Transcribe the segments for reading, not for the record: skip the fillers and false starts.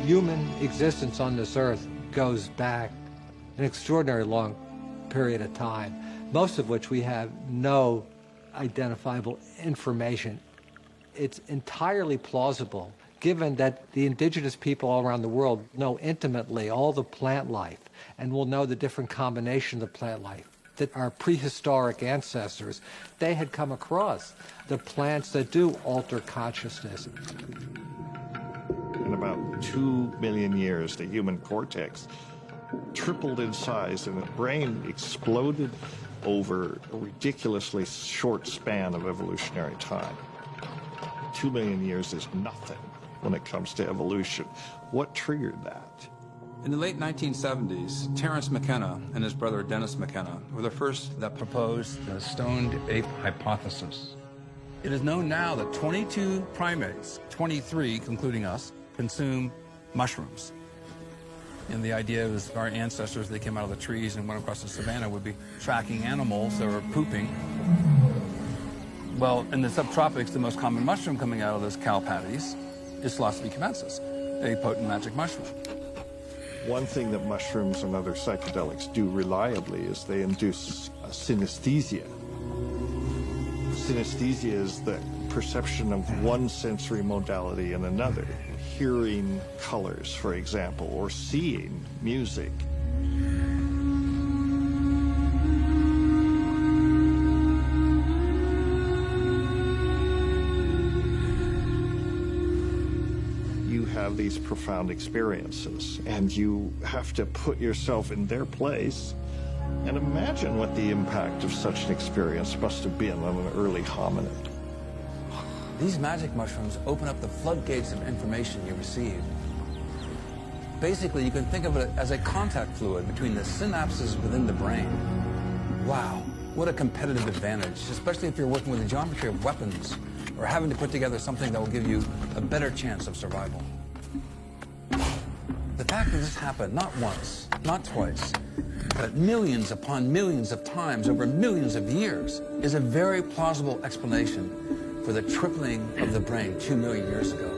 Human existence on this earth goes back an extraordinary long period of time, most of which we have no identifiable information. It's entirely plausible, given that the indigenous people all around the world know intimately all the plant life and will know the different combinations of plant life, that our prehistoric ancestors, they had come across the plants that do alter consciousness. In about 2 million years, the human cortex tripled in size and the brain exploded over a ridiculously short span of evolutionary time. 2 million years is nothing when it comes to evolution. What triggered that? In the late 1970s, Terence McKenna and his brother Terence McKenna were the first that proposed the stoned ape hypothesis. It is known now that 22 primates, 23 including us, consume mushrooms. And the idea was our ancestors, they came out of the trees and went across the savannah, would be tracking animals that were pooping. Well, in the subtropics, the most common mushroom coming out of those cow patties is Psilocybe cubensis, a potent magic mushroom. One thing that mushrooms and other psychedelics do reliably is they induce synesthesia. Synesthesia is the perception of one sensory modality in another. Hearing colors, for example, or seeing music. You have these profound experiences, and you have to put yourself in their place and imagine what the impact of such an experience must have been on an early hominid. These magic mushrooms open up the floodgates of information you receive. Basically, you can think of it as a contact fluid between the synapses within the brain. Wow, what a competitive advantage, especially if you're working with the geometry of weapons or having to put together something that will give you a better chance of survival. The fact that this happened not once, not twice, but millions upon millions of times over millions of years is a very plausible explanation for the tripling of the brain 2 million years ago.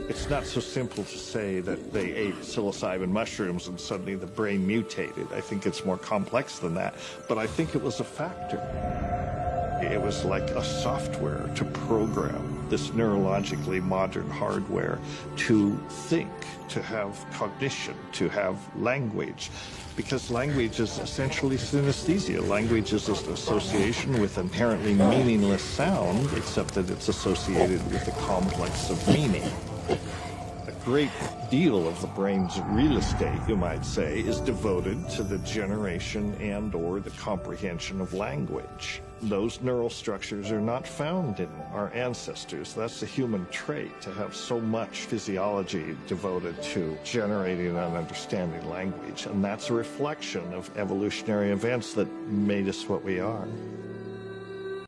It's not so simple to say that they ate psilocybin mushrooms and suddenly the brain mutated. I think it's more complex than that, but I think it was a factor. It was like a software to program this neurologically modern hardware to think, to have cognition, to have language. Because language is essentially synesthesia. Language is an association with inherently meaningless sound, except that it's associated with a complex of meaning. A great deal of the brain's real estate, you might say, is devoted to the generation and/or the comprehension of language. Those neural structures are not found in our ancestors. That's a human trait, to have so much physiology devoted to generating and understanding language. And that's a reflection of evolutionary events that made us what we are.